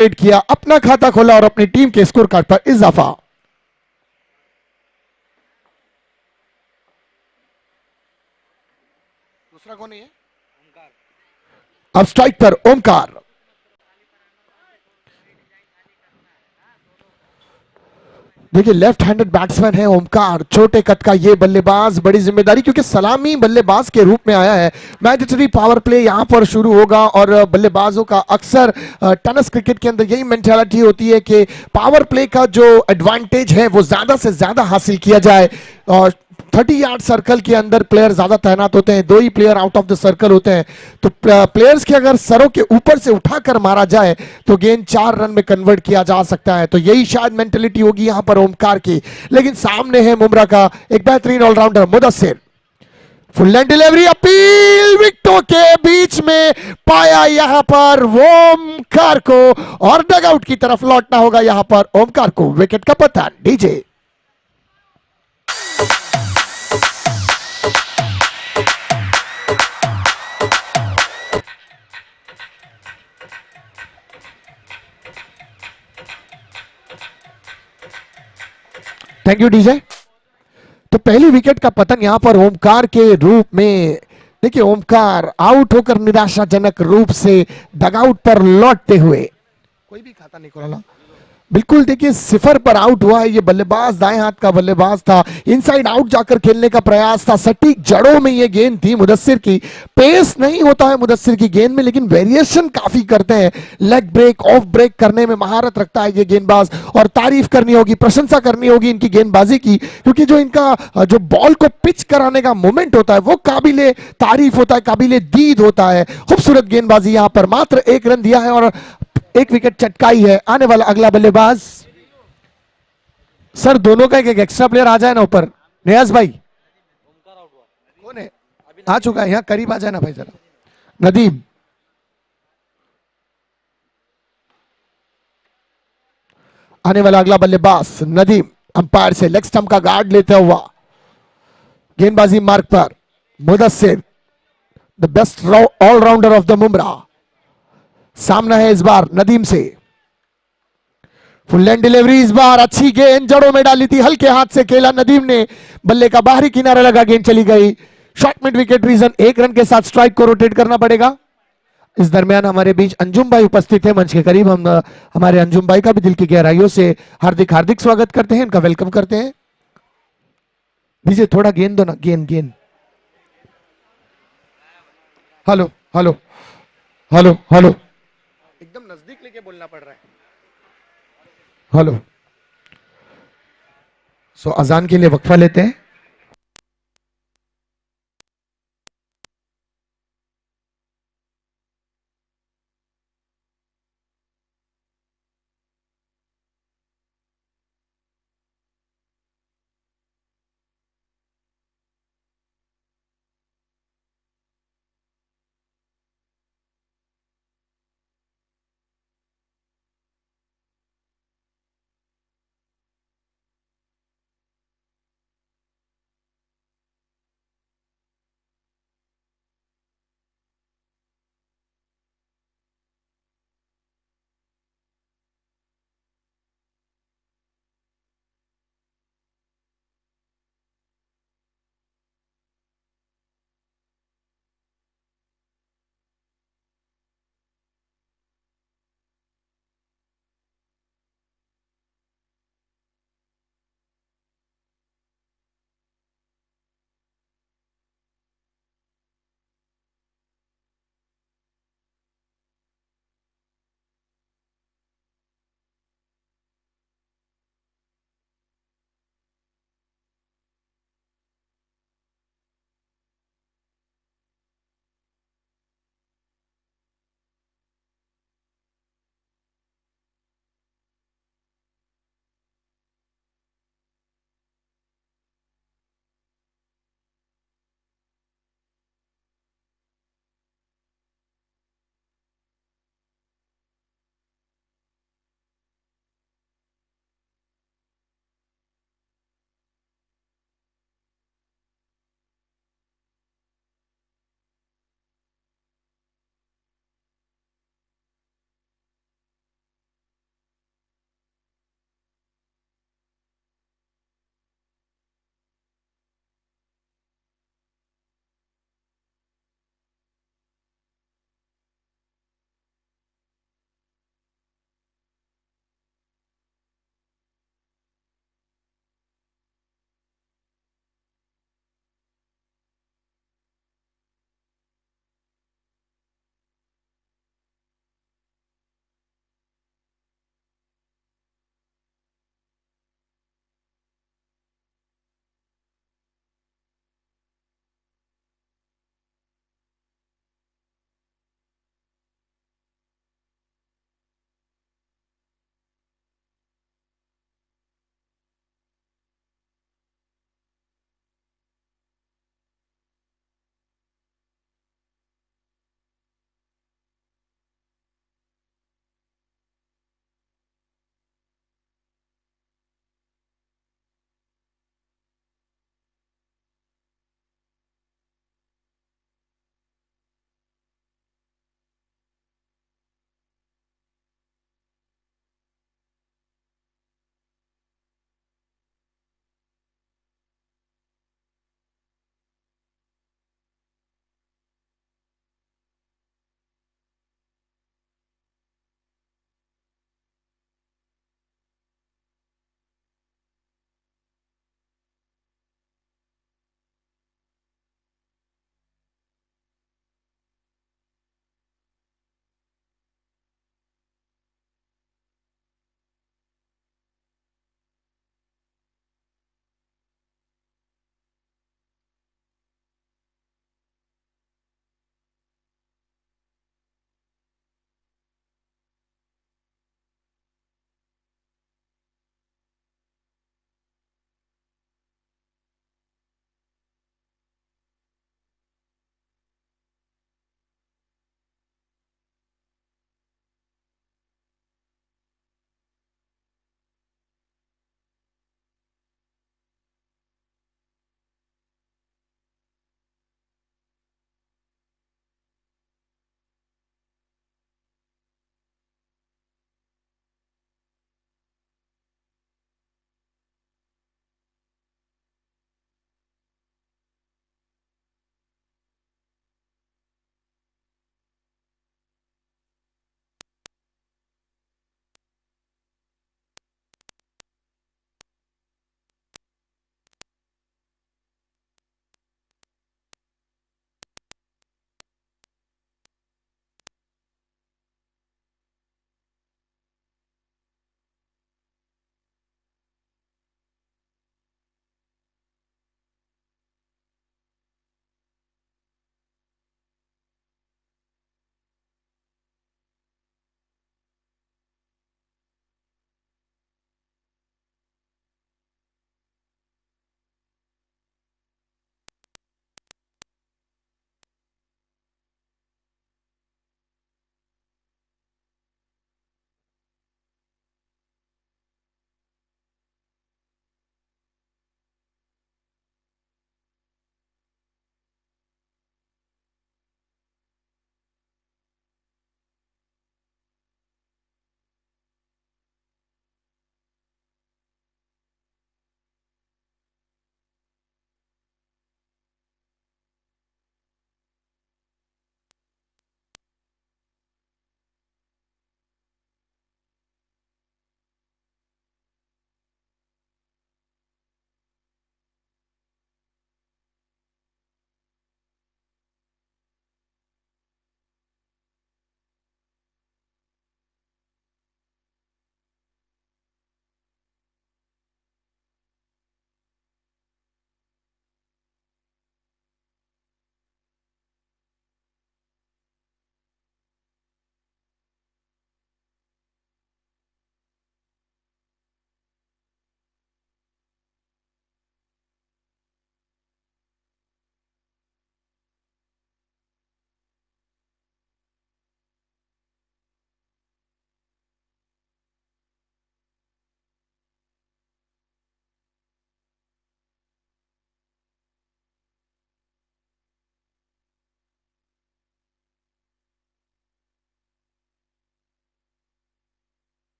किया, अपना खाता खोला और अपनी टीम के स्कोर कार्ड पर इजाफा। दूसरा कौन है? अब स्ट्राइक पर ओमकार। देखिए लेफ्ट हैंडेड बैट्समैन है ओमकार, छोटे कद का ये बल्लेबाज, बड़ी जिम्मेदारी क्योंकि सलामी बल्लेबाज के रूप में आया है। मैंडेटरी पावर प्ले यहां पर शुरू होगा और बल्लेबाजों का अक्सर टेनिस क्रिकेट के अंदर यही मेंटालिटी होती है कि पावर प्ले का जो एडवांटेज है वो ज्यादा से ज्यादा हासिल किया जाए। और 30 यार्ड सर्कल के अंदर प्लेयर ज्यादा तैनात होते हैं, दो ही player out of the circle होते हैं, तो प्लेयर्स के अगर सरों के ऊपर से उठाकर मारा जाए तो गेंद 4 रन में कन्वर्ट किया जा सकता है। तो यही शायद मेंटेलिटी होगी यहां पर ओमकार की। लेकिन सामने है मुमरा का एक बेहतरीन allrounder Mudassir. Full length delivery, appeal विकेटों के बीच में पाया यहां पर ओमकार को, और डगआउट की तरफ लौटना होगा यहां पर ओमकार को। विकेट का पतन। DJ thank you DJ. तो पहली विकेट का पतन यहां पर ओमकार के रूप में। देखिए ओमकार आउट होकर निराशाजनक रूप से डगआउट पर लौटते हुए, कोई भी खाता नहीं खोला, बिल्कुल देखिए सिफर पर आउट हुआ है। ये बल्लेबाज दाएं हाथ का बल्लेबाज था, इनसाइड आउट जाकर खेलने का प्रयास था, सटीक जड़ों में ये गेंद थी मुदस्सिर की। पेस नहीं होता है मुदस्सिर की गेंद में, लेकिन वेरिएशन काफी करते हैं, लेग ब्रेक ऑफ ब्रेक करने में महारत रखता है ये गेंदबाज। और तारीफ करनी होगी, प्रशंसा करनी होगी इनकी गेंदबाजी की, क्योंकि जो इनका जो बॉल को पिच कराने का मोमेंट होता है वो काबिले तारीफ होता है, काबिले दीद होता है। खूबसूरत गेंदबाजी यहां पर, मात्र 1 रन दिया है और 1 विकेट चटकाई है। आने वाला अगला बल्लेबाज, सर दोनों का एक एक्स्ट्रा प्लेयर आ जाए ना ऊपर। नियाज भाई कौन है? आ चुका है, यहाँ करीब आ जाए ना भाई जरा। नदीम। आने वाला अगला बल्लेबाज नदीम, अंपायर से लेग स्टंप का गार्ड लेता हुआ, गेंदबाजी मार्ग पर Mudassir, the best allrounder of the Mumbra. सामना है इस बार नदीम से। फुल लेंथ डिलीवरी, इस बार अच्छी गेंद जड़ों में डाली थी, हल्के हाथ से खेला नदीम ने, बल्ले का बाहरी किनारा लगा, गेंद चली गई। Short mid wicket region, 1 run के साथ स्ट्राइक को रोटेट करना पड़ेगा। इस दरमियान हमारे बीच अंजुम भाई उपस्थित है मंच के करीब। हम हमारे अंजुम भाई का भी दिल की गहराइयों से हार्दिक हार्दिक स्वागत करते हैं, इनका वेलकम करते हैं। दीजिए थोड़ा गेंद दो ना, गेंद गेंद। हेलो हेलो हेलो हेलो, एकदम नजदीक लेके बोलना पड़ रहा है। हेलो। सो अजान के लिए वक्फा लेते हैं।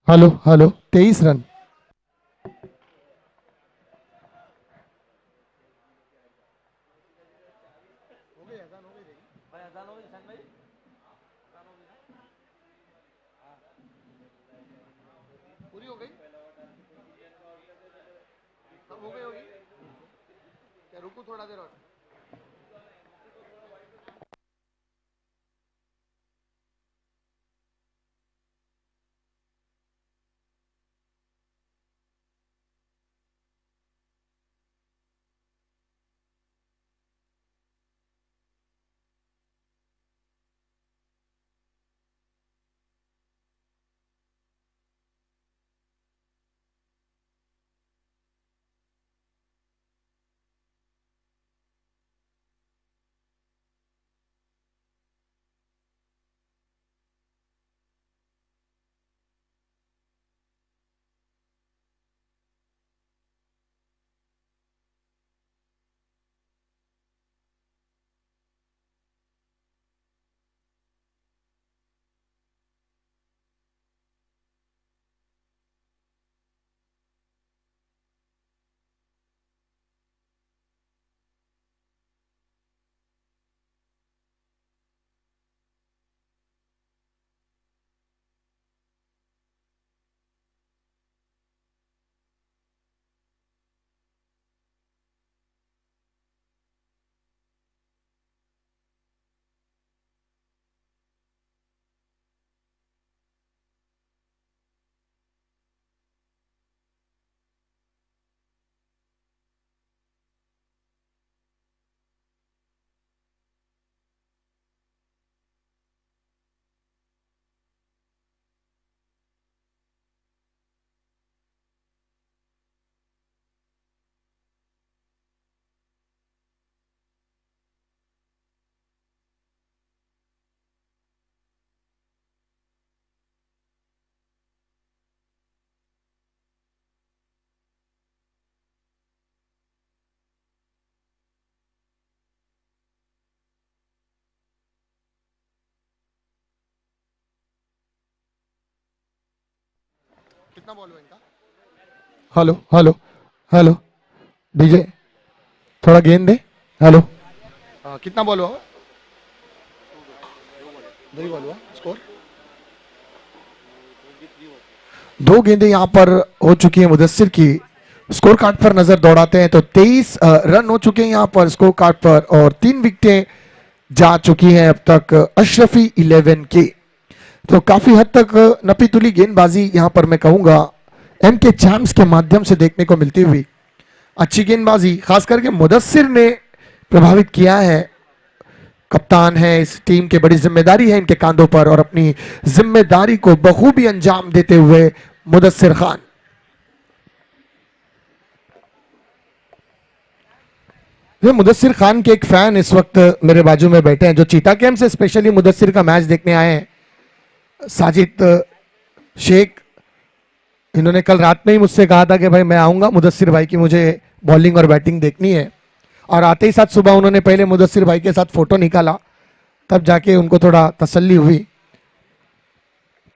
Hello hello 23 run. पूरी हो गई, सब हो गई होगी क्या? रुको थोड़ा देर और। कितना बॉल हुआ इनका? हेलो हेलो हेलो डीजे, थोड़ा गेंद दे। हेलो, कितना बॉल हुआ? दो ही बॉल हुआ। स्कोर दो गेंदें यहां पर हो चुकी है मुदस्सिर की। स्कोर कार्ड पर नजर दौड़ाते हैं तो 23 रन हो चुके हैं यहां पर स्कोर कार्ड पर, और 3 विकेटें जा चुकी हैं अब तक अशरफी 11 की। तो काफी हद तक नपी तुली गेंदबाजी यहां पर मैं कहूंगा एम के चैम्प्स के माध्यम से देखने को मिलती हुई। अच्छी गेंदबाजी खास करके मुदस्सिर ने प्रभावित किया है। कप्तान है इस टीम के, बड़ी जिम्मेदारी है इनके कांधों पर, और अपनी जिम्मेदारी को बखूबी अंजाम देते हुए मुदस्सिर खान। ये मुदस्सिर खान के एक फैन इस वक्त मेरे बाजू में बैठे हैं जो चीता कैंप से स्पेशली मुदस्सिर का मैच देखने आए हैं। साजिद शेख, इन्होंने कल रात में ही मुझसे कहा था कि भाई मैं आऊंगा मुदस्सिर भाई की मुझे बॉलिंग और बैटिंग देखनी है, और आते ही साथ सुबह उन्होंने पहले मुदस्सिर भाई के साथ फोटो निकाला, तब जाके उनको थोड़ा तसल्ली हुई।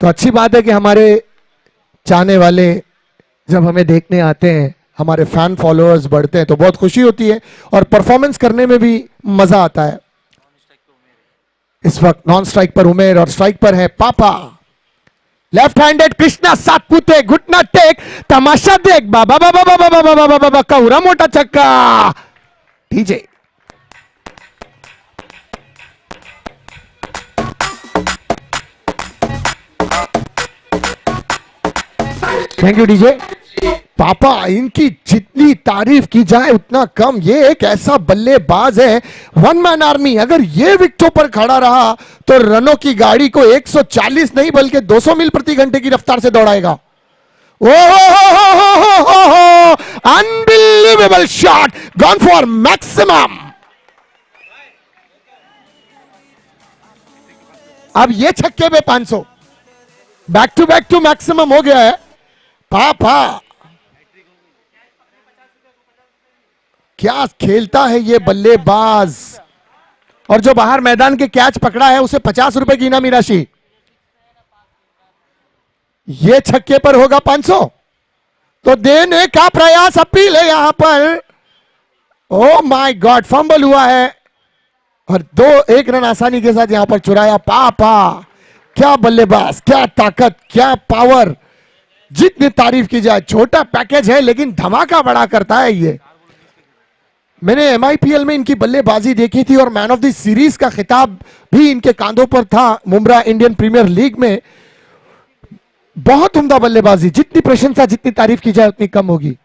तो अच्छी बात है कि हमारे चाहने वाले जब हमें देखने आते हैं, हमारे फैन फॉलोअर्स बढ़ते हैं तो बहुत खुशी होती है, और परफॉर्मेंस करने में भी मजा आता है। इस वक्त नॉन स्ट्राइक पर उमेर और स्ट्राइक पर है पापा। लेफ्ट हैंडेड कृष्णा सातपुते, घुटना टेक, तमाशा देख, बाबा बाबा बाबा बाबा बाबा बाबा, कौरा मोटा चक्का डीजे। Thank you DJ. पापा, इनकी जितनी तारीफ की जाए उतना कम। ये एक ऐसा बल्लेबाज है, वन मैन आर्मी। अगर ये विकेटों पर खड़ा रहा तो रनों की गाड़ी को 140 नहीं बल्कि 200 मील प्रति घंटे की रफ्तार से दौड़ाएगा। Unbelievable shot, gone for maximum. अब ये छक्के पे 500, बैक टू मैक्सिमम हो गया है। पापा क्या खेलता है ये बल्लेबाज, और जो बाहर मैदान के कैच पकड़ा है उसे 50 रुपए की इनामी राशि। ये छक्के पर होगा 500, तो देने का प्रयास अपील है यहां पर। ओ माय गॉड, फंबल हुआ है और 1 रन आसानी के साथ यहां पर चुराया पापा। क्या बल्लेबाज, क्या ताकत, क्या पावर, जितनी तारीफ की जाए छोटा पैकेज है लेकिन धमाका बड़ा करता है ये। मैंने एमआईपीएल में इनकी बल्लेबाजी देखी थी और मैन ऑफ द सीरीज का खिताब भी इनके कांधों पर था मुंब्रा इंडियन प्रीमियर लीग में। बहुत उम्दा बल्लेबाजी, जितनी प्रशंसा जितनी तारीफ की जाए उतनी कम होगी।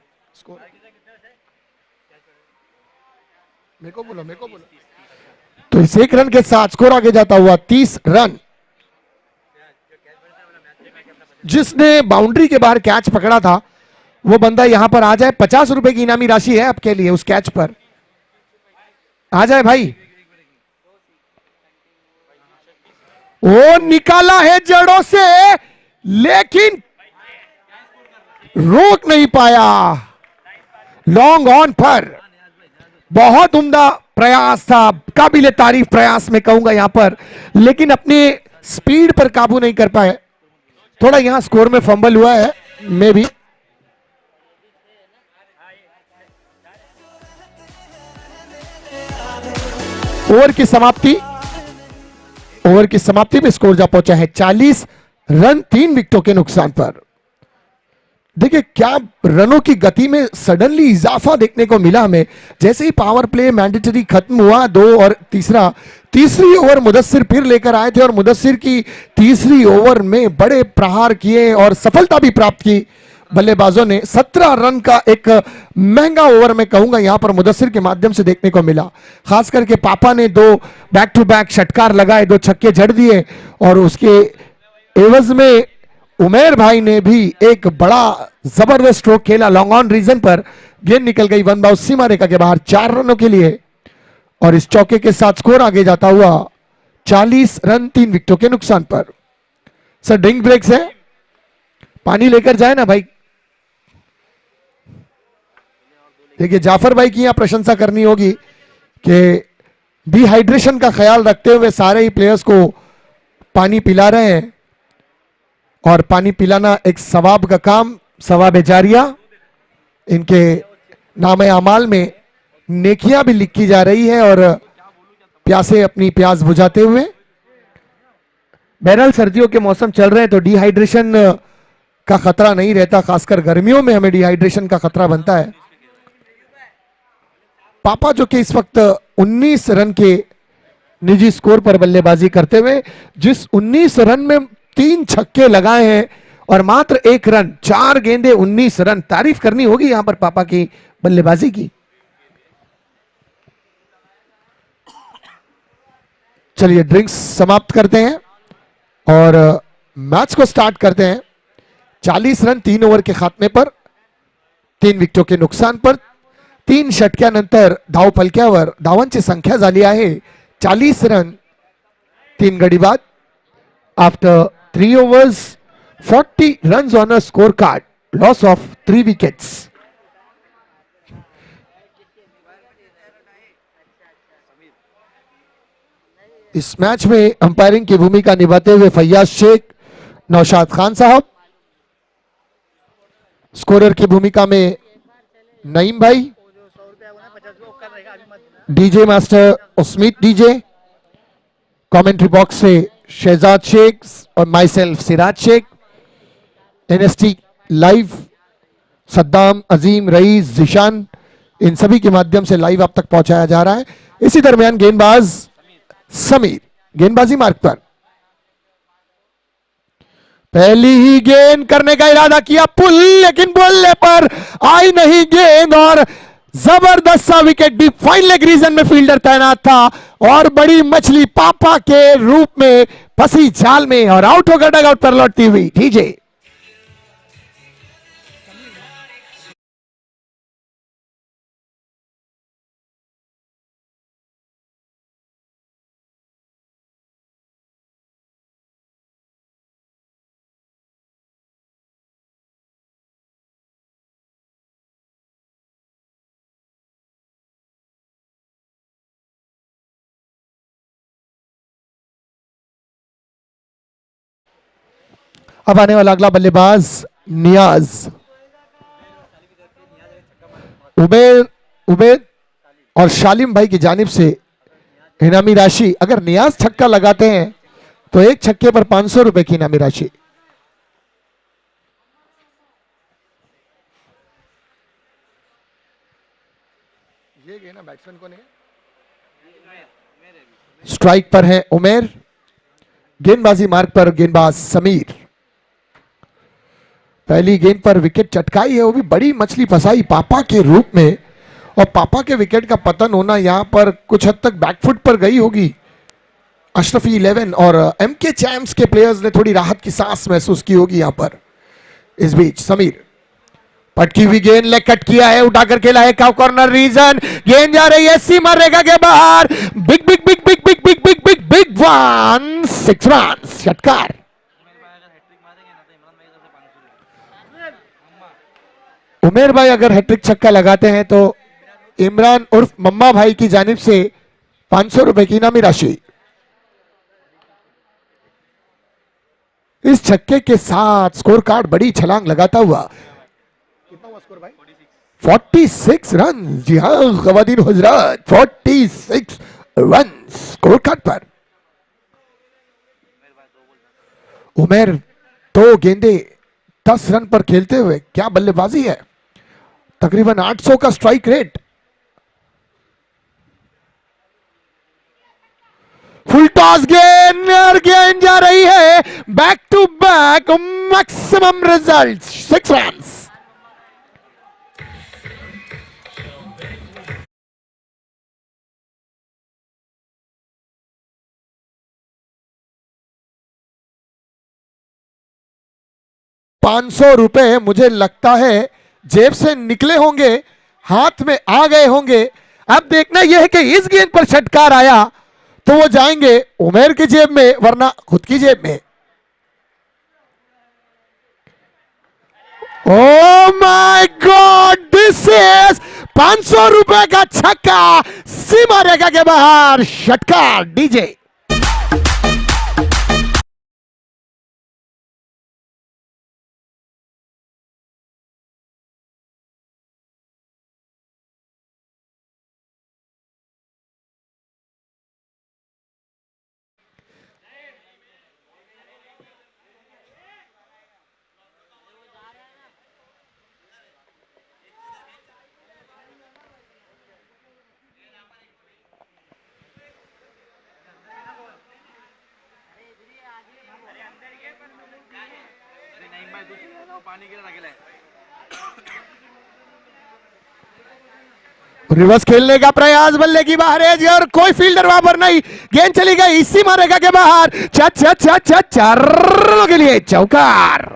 मेरे को बोलो। तो इस 1 रन के साथ स्कोर आगे जाता हुआ 30 रन। जिसने बाउंड्री के बाहर कैच पकड़ा था वो बंदा यहां पर आ जाए। 50 रुपए की इनामी राशि है आपके लिए उस कैच पर। आ जाए भाई। वो निकाला है जड़ों से लेकिन रोक नहीं पाया। लॉन्ग ऑन पर बहुत उम्दा प्रयास था, काबिले तारीफ प्रयास में कहूंगा यहां पर, लेकिन अपनी स्पीड पर काबू नहीं कर पाए। थोड़ा यहां स्कोर में फंबल हुआ है मे भी। ओवर की समाप्ति में स्कोर जा पहुंचा है 40 रन 3 विकेटों के नुकसान पर। देखिए क्या रनों की गति में सडनली इजाफा देखने को मिला हमें। जैसे ही पावर प्ले मैंडेटरी खत्म हुआ 2 और तीसरी ओवर मुदस्सिर फिर लेकर आए थे और मुदस्सिर की तीसरी ओवर में बड़े प्रहार किए और सफलता भी प्राप्त की बल्लेबाजों ने। 17 रन का एक महंगा ओवर में कहूंगा यहां पर मुदस्सिर के माध्यम से देखने को मिला। खास करके पापा ने 2 बैक टू बैक षटकार लगाए, 2 छक्के जड़ दिए और उसके एवज में उमेर भाई ने भी एक बड़ा जबरदस्त स्ट्रोक खेला। लॉन्ग ऑन रीजन पर गेंद निकल गई वन बाउंस सीमा रेखा के बाहर 4 रनों के लिए और इस चौके के साथ स्कोर आगे जाता हुआ 40 रन 3 विकेटों के नुकसान पर। सर ड्रिंक ब्रेक्स है, पानी लेकर जाए ना भाई। देखिए जाफर भाई की यहां प्रशंसा करनी होगी कि डिहाइड्रेशन का ख्याल रखते हुए सारे ही प्लेयर्स को पानी पिला रहे हैं और पानी पिलाना एक सवाब का काम, सवाब जारिया। इनके नाम अमाल में नेकियां भी लिखी जा रही है और प्यासे अपनी प्यास बुझाते हुए। बहरहाल सर्दियों के मौसम चल रहे हैं तो डिहाइड्रेशन का खतरा नहीं रहता, खासकर गर्मियों में हमें डिहाइड्रेशन का खतरा बनता है। पापा जो कि इस वक्त 19 रन के निजी स्कोर पर बल्लेबाजी करते हुए, जिस 19 रन में 3 छक्के लगाए हैं और मात्र 1 रन, 4 गेंदे 19 रन। तारीफ करनी होगी यहां पर पापा की बल्लेबाजी की। चलिए ड्रिंक्स समाप्त करते हैं और मैच को स्टार्ट करते हैं। 40 रन 3 ओव्हर के खात्मे पर 3 विकेटों के नुकसान पर 3 षटक्यानंतर धाव फलक्यावर धावांची संख्या झाली आहे 40 रन 3 गडी बाद। After 3 overs 40 runs on a scorecard, loss of 3 wickets. इस मैच में अंपायरिंग की भूमिका निभाते हुए फैयाज शेख, नौशाद खान साहब। स्कोरर की भूमिका में नईम भाई, DJ master Usmeet DJ, commentary box से शहजाद शेख और myself Siraj Shaikh, NST live Saddam, Azeem, Rais, Zeeshan, इन सभी के माध्यम से लाइव आप तक पहुंचाया जा रहा है। इसी दरमियान गेंदबाज समीर गेंदबाजी मार्ग पर पहली ही गेंद करने का इरादा किया पुल, लेकिन बोलने पर आई नहीं गेंद और जबरदस्त सा विकेट भी। फाइन लेग रीजन में फील्डर तैनात था और बड़ी मछली पापा के रूप में फंसी जाल में और आउट होकर डगआउट पर लौटती हुई डीजे। अब आने वाला अगला बल्लेबाज नियाज। उबेर उबेद और शालिम भाई की जानिब से इनामी राशि, अगर नियाज छक्का लगाते हैं तो एक छक्के पर 500 रुपए की इनामी राशि। ये गेंद बैट्समैन को नहीं, स्ट्राइक पर है उमेर, गेंदबाजी मार्ग पर गेंदबाज समीर। पहली गेंद पर विकेट चटकाई है, वो भी बड़ी मछली फंसाई पापा के रूप में, और पापा के विकेट का पतन होना यहां पर कुछ हद तक बैकफुट पर गई होगी अशरफी 11 और एमके चैम्प्स के प्लेयर्स ने थोड़ी राहत की सांस महसूस की होगी यहां पर। इस बीच समीर पटकी हुई गेंद ले कट किया है, उठाकर खेला है काउ कॉर्नर रीजन, गेंद जा रही है सीमा रेखा के बाहर, big big big big big big big big big one, 6 run षटकार। उमेर भाई अगर हैट्रिक छक्का लगाते हैं तो इमरान उर्फ मम्मा भाई की जानिब से 500 रुपए की इनामी राशि। इस छक्के के साथ स्कोर कार्ड बड़ी छलांग लगाता हुआ, कितना हुआ स्कोर भाई? 46 रन। जी हाँ खवातीन हजरात, 46 रन स्कोर कार्ड पर। उमेर 2 गेंदे 10 रन पर खेलते हुए क्या बल्लेबाजी है, तकरीबन 800 का स्ट्राइक रेट। फुल टॉस गेंद और गेंद जा रही है back to back, maximum result 6 run. ₹500 मुझे लगता है जेब से निकले होंगे, हाथ में आ गए होंगे। अब देखना यह है कि इस गेंद पर षटकार आया तो वो जाएंगे उमेर की जेब में वरना खुद की जेब में। Oh my God, this is ₹500 का छक्का, सीमा रेखा के बाहर, षटकार डीजे। रिवर्स खेलने का प्रयास, बल्ले की बाहर है और कोई फील्डर वहां पर नहीं, गेंद चली गई सीमा रेखा के बाहर, चार के लिए चौकार।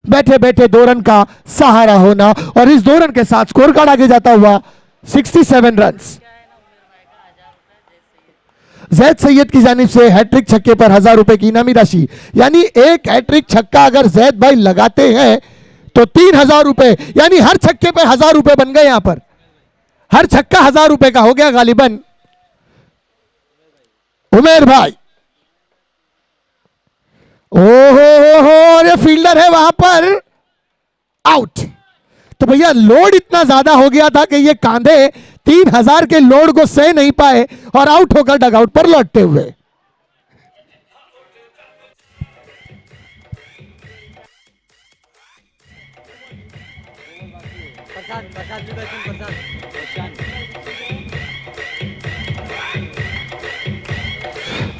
बैठे बैठे 2 रन का सहारा होना, और इस 2 रन के साथ स्कोर कार्ड आगे जाता हुआ 67 रन। जैद सैयद की जानिब से हैट्रिक छक्के पर 1000 रुपए की इनामी राशि, यानी एक हैट्रिक छक्का अगर जैद भाई लगाते हैं तो 3000 रुपए, यानी हर छक्के पे 1000 रुपए बन गए। यहां पर हर छक्का 1000 रुपए का हो गया गालिबन। उमेर भाई, ओहो हो, अरे फील्डर है वहां पर, आउट। तो भैया लोड इतना ज्यादा हो गया था कि ये कांधे 3000 के लोड को सह नहीं पाए और आउट होकर डगआउट पर लौटते हुए।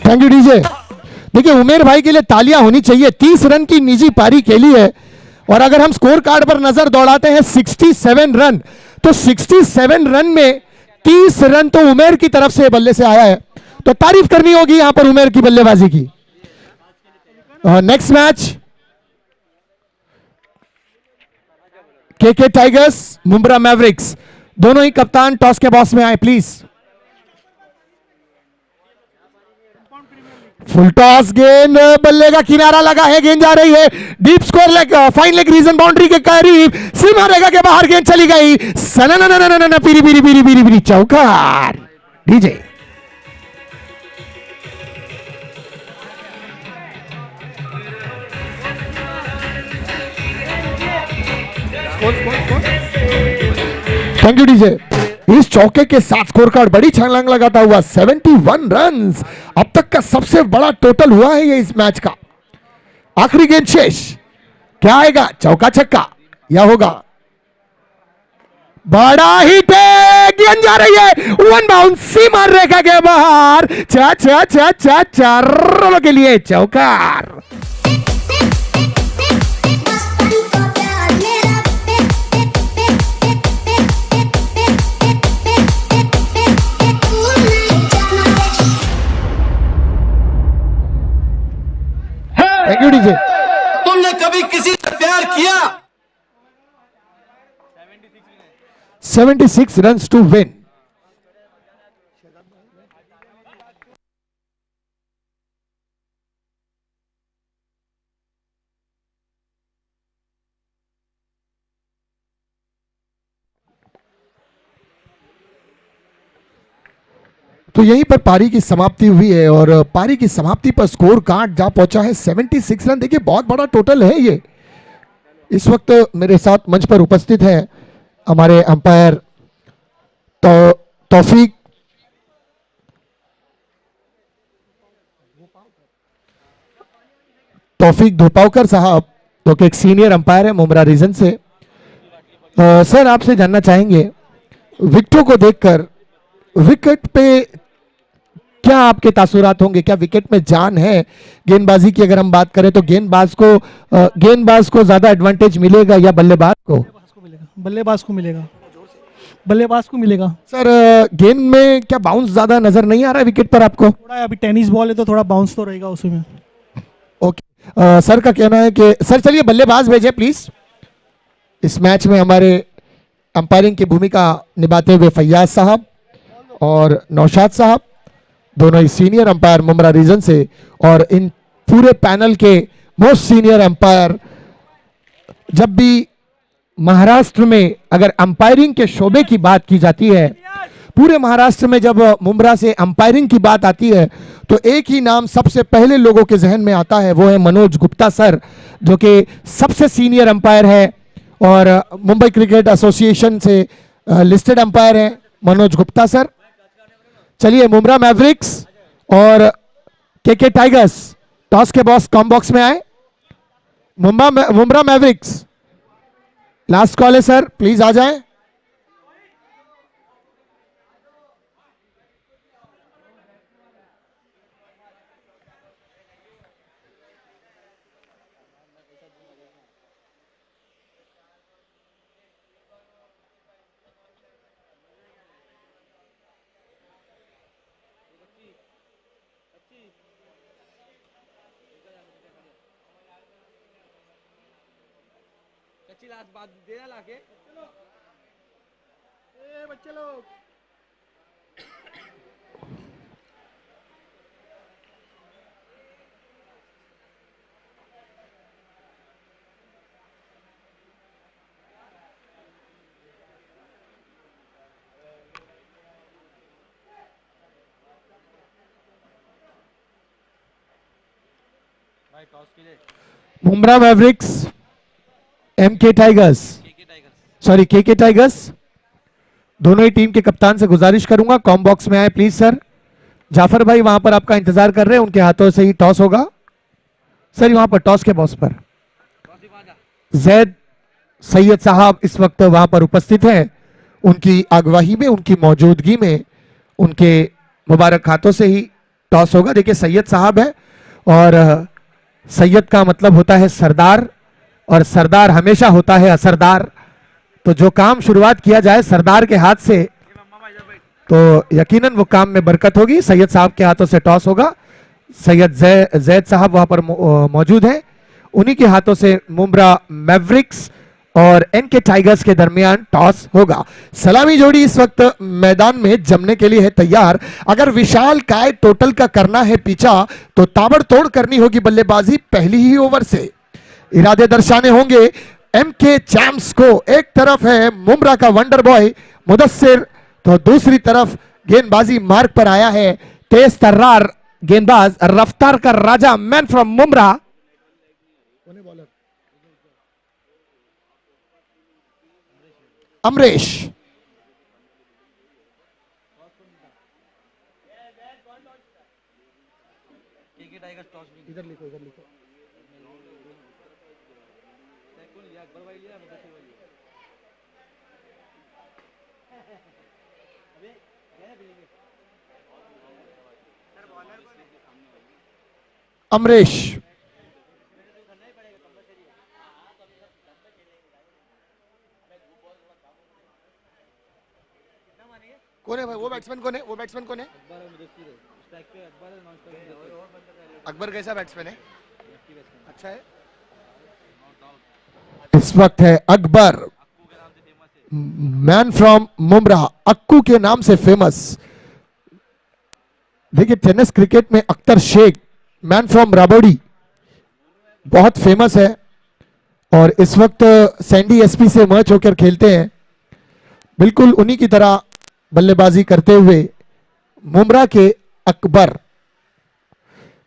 Thank you DJ. देखिए उमेर भाई के लिए तालियां होनी चाहिए 30 रन की निजी पारी के लिए। और अगर हम स्कोर कार्ड पर नजर दौड़ाते हैं 67 रन, तो 67 रन में 30 रन तो उमेर की तरफ से बल्ले से आया है, तो तारीफ करनी होगी यहां पर उमेर की बल्लेबाजी की। Next match KK Tigers Mumbra Mavericks, दोनों ही कप्तान टॉस के बॉस में आए प्लीज। फुल टॉस, गेंद बल्ले का किनारा लगा है, गेंद जा रही है deep square leg, fine leg region boundary के करीब, सीमा रेखा के बाहर गेंद चली गई, सना पीरी पीरी पीरी पीरी पीरी चौकार। DJ thank you DJ. इस चौके के साथ स्कोर कार्ड बड़ी छलांग लगाता हुआ 71 रन, अब तक का सबसे बड़ा टोटल हुआ है ये इस मैच का। आखिरी गेंद शेष, क्या आएगा, चौका छक्का या होगा बड़ा ही गेंद जा रही है, वन बाउंस, सीमा रेखा के बाहर, चार के लिए चौकार। Thank you DJ. तुमने कभी किसी से प्यार किया? 76 रन टू विन। तो यहीं पर पारी की समाप्ति हुई है, और पारी की समाप्ति पर स्कोर कार्ड जा पहुंचा है 76 रन। देखिए बहुत बड़ा टोटल है ये। इस वक्त मेरे साथ मंच पर उपस्थित है हमारे अंपायर तौफीक तौफीक धोपावकर साहब, जो कि एक सीनियर अंपायर है मुंब्रा रीजन से। सर आपसे जानना चाहेंगे विकेटों को देखकर, विकेट पे क्या आपके तासुरात होंगे, क्या विकेट में जान है? गेंदबाजी की अगर हम बात करें तो गेंदबाज को ज्यादा एडवांटेज मिलेगा या बल्लेबाज को? बल्लेबाज को मिलेगा, बल्लेबाज को मिलेगा। सर गेंद में क्या बाउंस ज्यादा नजर नहीं आ रहा है विकेट पर आपको? थोड़ा अभी टेनिस बॉल है तो थोड़ा बाउंस तो रहेगा उसमें। ओके, सर का कहना है कि सर चलिए बल्लेबाज भेजे प्लीज। इस मैच में हमारे अंपायरिंग की भूमिका निभाते हुए फैयाज साहब और नौशाद साहब, दोनों ही सीनियर अंपायर मुंब्रा रीजन से, और इन पूरे पैनल के मोस्ट सीनियर अंपायर। जब भी महाराष्ट्र में अगर अंपायरिंग के शोबे की बात की जाती है, पूरे महाराष्ट्र में जब मुंब्रा से अंपायरिंग की बात आती है, तो एक ही नाम सबसे पहले लोगों के जहन में आता है, वो है मनोज गुप्ता सर, जो कि सबसे सीनियर अंपायर है और मुंबई क्रिकेट एसोसिएशन से लिस्टेड अंपायर है मनोज गुप्ता सर। चलिए मुंब्रा मैवरिक्स और केके टाइगर्स टॉस के बॉस कॉम बॉक्स में आए। मुंब्रा मैवरिक्स लास्ट कॉल है सर, प्लीज आ जाएं। Mumbra mavericks, MK tigers, sorry KK tigers, दोनों ही टीम के कप्तान से गुजारिश करूंगा कॉम बॉक्स में आए प्लीज सर। जाफर भाई वहां पर आपका इंतजार कर रहे हैं, उनके हाथों से ही टॉस होगा सर, वहां पर टॉस के बॉक्स पर जैद सैयद साहब इस वक्त वहां पर उपस्थित हैं, उनकी अगवाही में, उनकी मौजूदगी में उनके मुबारक हाथों से ही टॉस होगा। देखिए सैयद साहब है और सैयद का मतलब होता है सरदार, और सरदार हमेशा होता है असरदार। तो जो काम शुरुआत किया जाए सरदार के हाथ से तो यकीनन वो काम में बरकत होगी। सैयद साहब के हाथों से टॉस होगा, सैयद जैद साहब वहां पर मौजूद हैं, उन्हीं के हाथों से मुंब्रा मैवरिक्स और एनके टाइगर्स के दरमियान टॉस होगा। सलामी जोड़ी इस वक्त मैदान में जमने के लिए है तैयार। अगर विशाल काय टोटल का करना है पीछा तो ताबड़तोड़ करनी होगी बल्लेबाजी पहली ही ओवर से। इरादे दर्शाने होंगे एमके चैम्प्स को। एक तरफ है मुंब्रा का वंडर बॉय मुदस्सिर, तो दूसरी तरफ गेंदबाजी मार्ग पर आया है तेज तर्रार गेंदबाज, रफ्तार का राजा मैन फ्रॉम मुंब्रा। अमरेश, इधर लिखो, इधर लिखो। अमरेश, कौन है भाई? वो बैट्समैन कौन है? वो बैट्समैन कौन है? अकबर कैसा बैट्समैन है? अच्छा है। इस वक्त है अकबर, मैन फ्रॉम मुंब्रा, अक्कू के नाम से फेमस। देखिए टेनिस क्रिकेट में अख्तर शेख, मैन फ्रॉम राबोडी, बहुत फेमस है और इस वक्त सैंडी एसपी से मैच होकर खेलते हैं। बिल्कुल उन्हीं की तरह बल्लेबाजी करते हुए मुंब्रा के अकबर।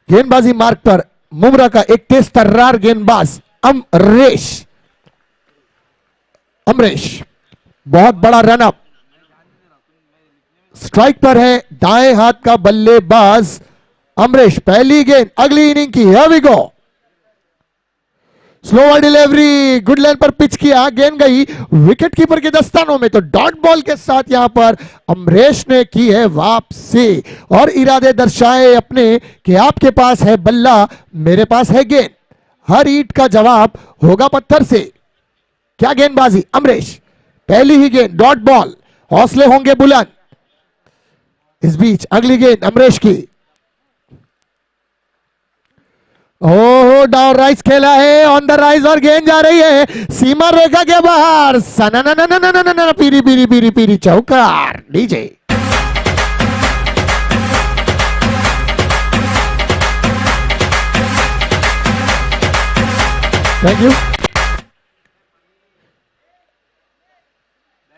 गेंदबाजी मार्ग पर मुंब्रा का एक तेज तर्रार गेंदबाज अमरेश। अमरेश बहुत बड़ा रनअप, स्ट्राइक पर है दाएं हाथ का बल्लेबाज अमरेश। पहली गेंद अगली इनिंग की, here we go. Slower delivery, good line पर पिच किया, गेंद गई विकेट कीपर के दस्तानों में, तो डॉट बॉल के साथ यहां पर अमरेश ने की है वापसी और इरादे दर्शाए अपने कि आपके पास है बल्ला, मेरे पास है गेंद, हर ईंट का जवाब होगा पत्थर से। क्या गेंदबाजी अमरेश, पहली ही गेंद डॉट बॉल, हौसले होंगे बुलंद। इस बीच अगली गेंद अमरेश की, ओह डाउन राइज खेला है, ऑन द राइज और गेंद जा रही है सीमा रेखा के बाहर। सना पीरी पीरी पीरी पीरी चौकार DJ. Thank you.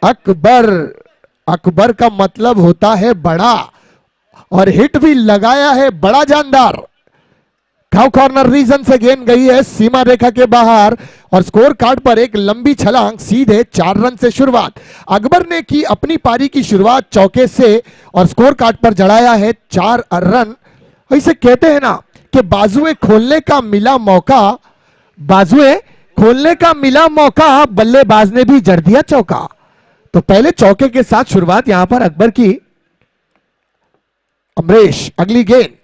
Akbar, Akbar का मतलब होता है बड़ा, और हिट भी लगाया है बड़ा जानदार। घाव कॉर्नर रीजन से गेंद गई है सीमा रेखा के बाहर और स्कोर कार्ड पर एक लंबी छलांग, सीधे 4 रन से शुरुआत। अकबर ने की अपनी पारी की शुरुआत चौके से और स्कोर कार्ड पर जड़ाया है 4 रन। इसे कहते हैं ना कि बाजुए खोलने का मिला मौका, बाजुए खोलने का मिला मौका, बल्लेबाज ने भी जड़ दिया चौका। तो पहले चौके के साथ शुरुआत यहां पर अकबर की। अमरेश अगली गेंद,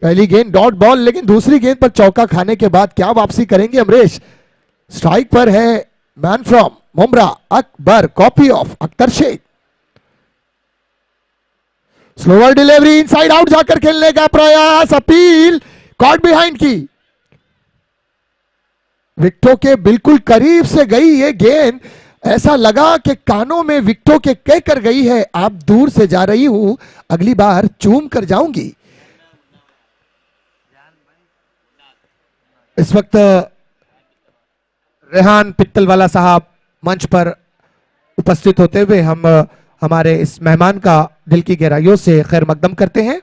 पहली गेंद डॉट बॉल, लेकिन दूसरी गेंद पर चौका खाने के बाद क्या वापसी करेंगे अमरेश। स्ट्राइक पर है man from Mumbra Akbar, copy of Akhtar Shaikh. Slower delivery, inside out जाकर खेलने का प्रयास, अपील कॉट बिहाइंड की। विकेटों के बिल्कुल करीब से गई ये गेंद, ऐसा लगा कि कानों में विकेटों के कह कर गई है, आप दूर से जा रही हूं, अगली बार चूम कर जाऊंगी। इस वक्त रेहान पित्तलवाला साहब मंच पर उपस्थित होते हुए हम हमारे इस मेहमान का दिल की गहराइयों से खैर मकदम करते हैं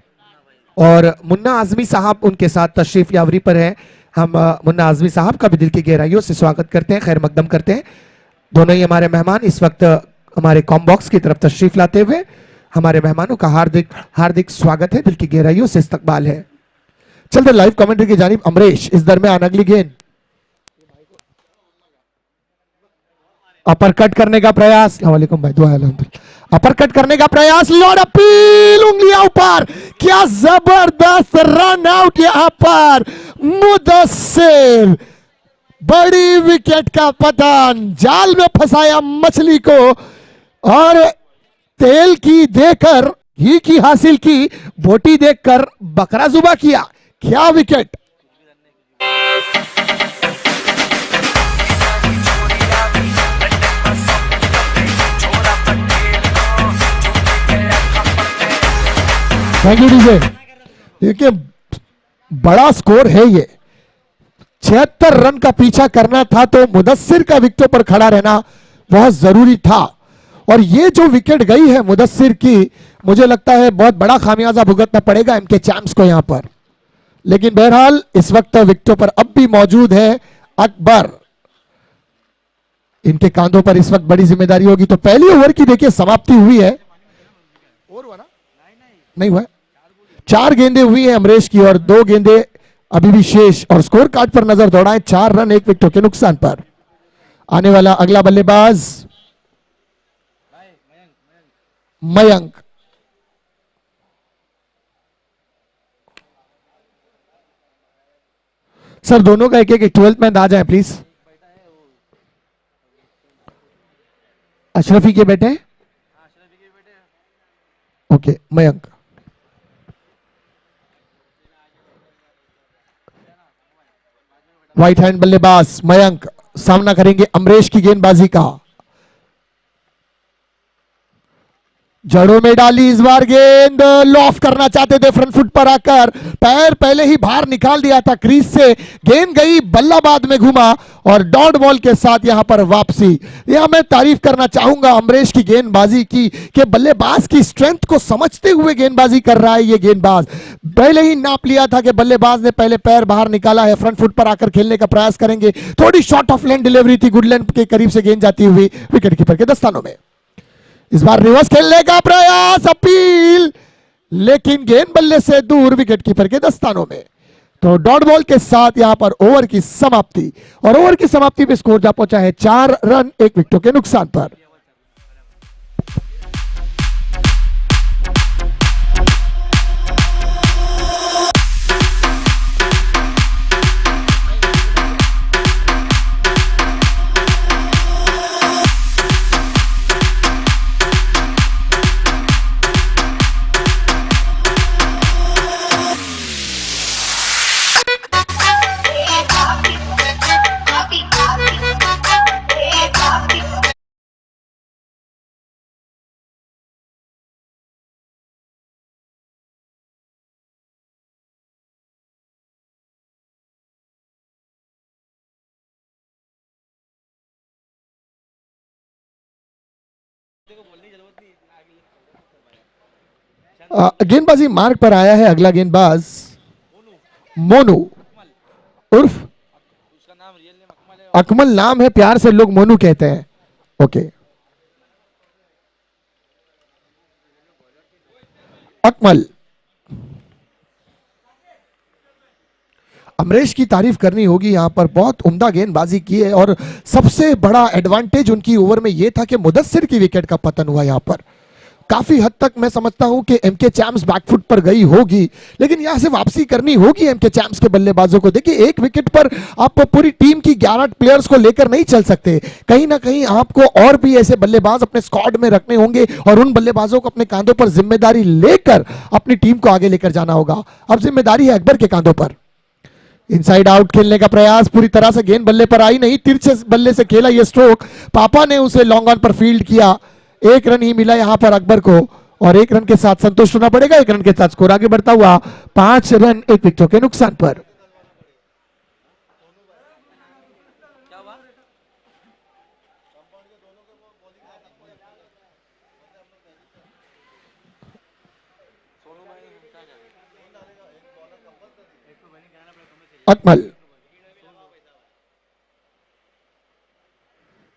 और मुन्ना आजमी साहब उनके साथ तशरीफ यावरी पर हैं। हम मुन्ना आजमी साहब का भी दिल की गहराइयों से स्वागत करते हैं, खैर मकदम करते हैं। दोनों ही हमारे मेहमान इस वक्त हमारे कॉम बॉक्स की तरफ तशरीफ लाते हुए हमारे मेहमानों का हार्दिक हार्दिक स्वागत है, दिल की गहराइयों से इस्तकबाल है। चलते लाइव कमेंट्री की जानिब अमरीश, इस दरमियान अगली गेंद अपर कट करने का प्रयास, वालेकुम भाई दुआ अल्हम्दुलिल्लाह, अपर कट करने का प्रयास, लॉर्ड अपील, उंगलियां ऊपर, क्या जबरदस्त रन आउट यहां पर, मुदस्सिर बड़ी विकेट का पतन, जाल में फंसाया मछली को और तेल की देकर घी की हासिल की, बोटी देखकर बकरा जुबा किया, क्या विकेट। Thank you DJ. देखिए बड़ा स्कोर है ये, 76 रन का पीछा करना था तो मुदस्सिर का विकेटों पर खड़ा रहना बहुत जरूरी था और ये जो विकेट गई है मुदस्सिर की, मुझे लगता है बहुत बड़ा खामियाजा भुगतना पड़ेगा एमके चैंप्स को यहां पर। लेकिन बहरहाल इस वक्त विकेटों पर अब भी मौजूद है अकबर, इनके कांधों पर इस वक्त बड़ी जिम्मेदारी होगी। तो पहली ओवर की देखिए समाप्ति हुई है, और हुआ ना? नहीं हुआ, 4 गेंदें हुई हैं अमरीश की और 2 गेंदें अभी भी शेष और स्कोर कार्ड पर नजर दौड़ाएं, 4 रन 1 विकेटों के नुकसान पर। आने वाला अगला बल्लेबाज मयंक, सर दोनों का एक एक 12th मैन आ जाए प्लीज। अशरफी के बेटे, ओके मयंक। व्हाइट हैंड बल्लेबाज मयंक सामना करेंगे अमरीश की गेंदबाजी का, जड़ों में डाली इस बार गेंद, लॉफ करना चाहते थे फ्रंट फुट पर आकर, पैर पहले ही बाहर निकाल दिया था क्रीज से, गेंद गई बल्लाबाद में घुमा और डॉट बॉल के साथ यहां पर वापसी। यहां मैं तारीफ करना चाहूंगा अमरीश की गेंदबाजी की कि बल्लेबाज की स्ट्रेंथ को समझते हुए गेंदबाजी कर रहा है ये गेंदबाज। पहले ही नाप लिया था कि बल्लेबाज ने पहले पैर बाहर निकाला है, फ्रंट फुट पर आकर खेलने का प्रयास करेंगे, थोड़ी शॉर्ट ऑफ लेंथ डिलीवरी थी, गुड लेंथ के करीब से गेंद जाती हुई विकेट कीपर के दस्तानों में। इस बार रिवर्स खेलने का प्रयास, अपील, लेकिन गेंद बल्ले से दूर विकेट कीपर के दस्तानों में। तो डॉट बॉल के साथ यहां पर ओवर की समाप्ति और ओवर की समाप्ति पे स्कोर जा पहुंचा है 4 रन 1 विकेटों के नुकसान पर। गेंदबाजी मार्ग पर आया है अगला गेंदबाज मोनू उर्फ अकमल, नाम है, प्यार से लोग मोनू कहते हैं। ओके अकमल, अमरीश की तारीफ करनी होगी, यहां पर बहुत उम्दा गेंदबाजी की है और सबसे बड़ा एडवांटेज उनकी ओवर में यह था कि मुदस्सिर की विकेट का पतन हुआ। यहां पर काफी हद तक मैं समझता हूं कि एमके चैम्प्स बैकफुट पर गई होगी, लेकिन यहां से वापसी करनी होगी एमके चैम्प्स के बल्लेबाजों को। देखिए एक विकेट पर आप पूरी टीम की 11 प्लेयर्स को लेकर नहीं चल सकते, कहीं ना कहीं आपको और भी ऐसे बल्लेबाज अपने स्क्वाड में रखने होंगे और उन बल्लेबाजों को अपने कांधों पर जिम्मेदारी लेकर अपनी टीम को आगे लेकर जाना होगा। अब जिम्मेदारी है अकबर के कांधों पर। इनसाइड आउट खेलने का प्रयास, पूरी तरह से गेंद बल्ले पर आई नहीं, तिरछे बल्ले से खेला यह स्ट्रोक, पापा ने उसे लॉन्ग ऑन पर फील्ड किया। एक रन ही मिला यहां पर अकबर को और एक रन के साथ संतुष्ट होना पड़ेगा। एक रन के साथ स्कोर आगे बढ़ता हुआ 5 रन 1 विकेटों के नुकसान पर। अकमल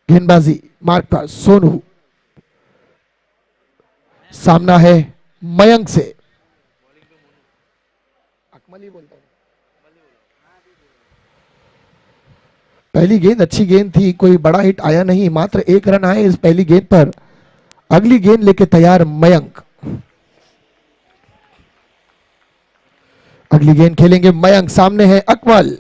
गेंदबाजी मार्क पर, सोनू सामना है मयंक से। अकमल ही बोलता हूं। पहली गेंद अच्छी गेंद थी, कोई बड़ा हिट आया नहीं, मात्र एक रन आए इस पहली गेंद पर। अगली गेंद लेके तैयार मयंक। अगली गेंद खेलेंगे मयंक, सामने है अकमल।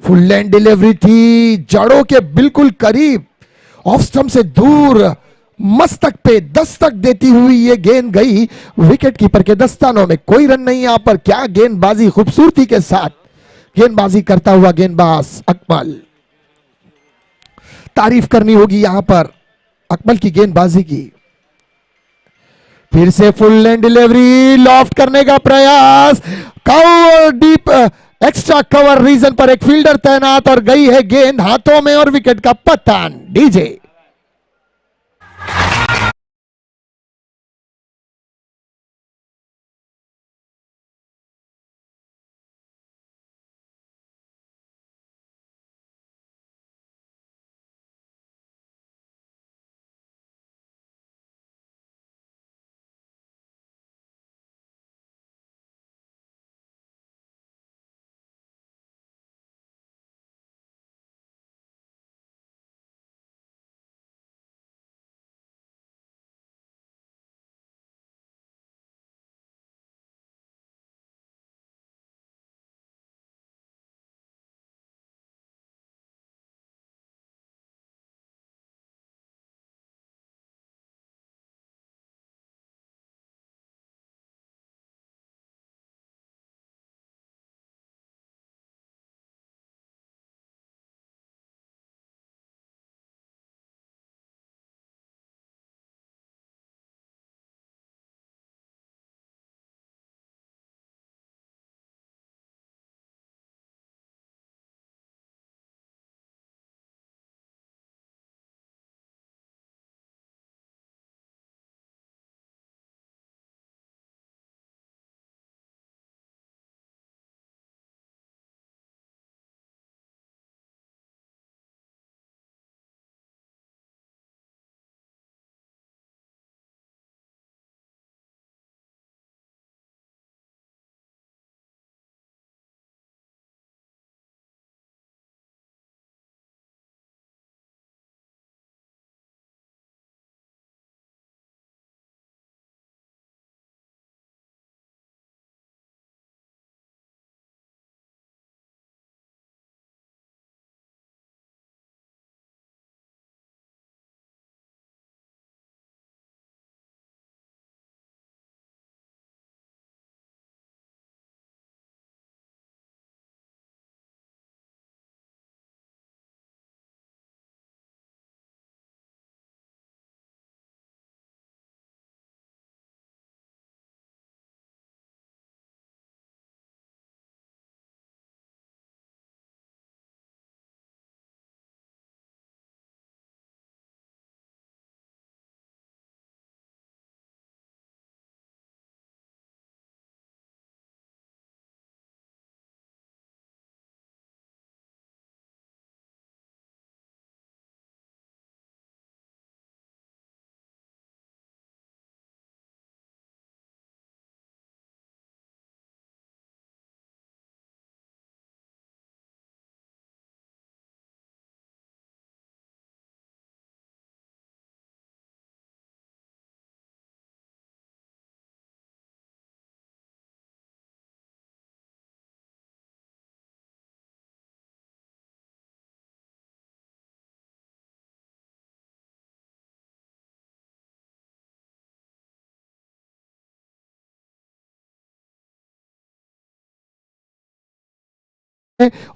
फुल लैंड डिलीवरी थी, जड़ों के बिल्कुल करीब, ऑफ स्टंप से दूर, मस्तक पे दस्तक देती हुई ये गेंद गई विकेट कीपर के दस्तानों में। कोई रन नहीं यहां पर। क्या गेंदबाजी, खूबसूरती के साथ गेंदबाजी करता हुआ गेंदबाज अकमल। तारीफ करनी होगी यहां पर अकमल की गेंदबाजी की। फिर से फुल लेंथ डिलीवरी, लॉफ्ट करने का प्रयास, cover deep, extra cover region पर एक फील्डर तैनात और गई है गेंद हाथों में और विकेट का पतन। डीजे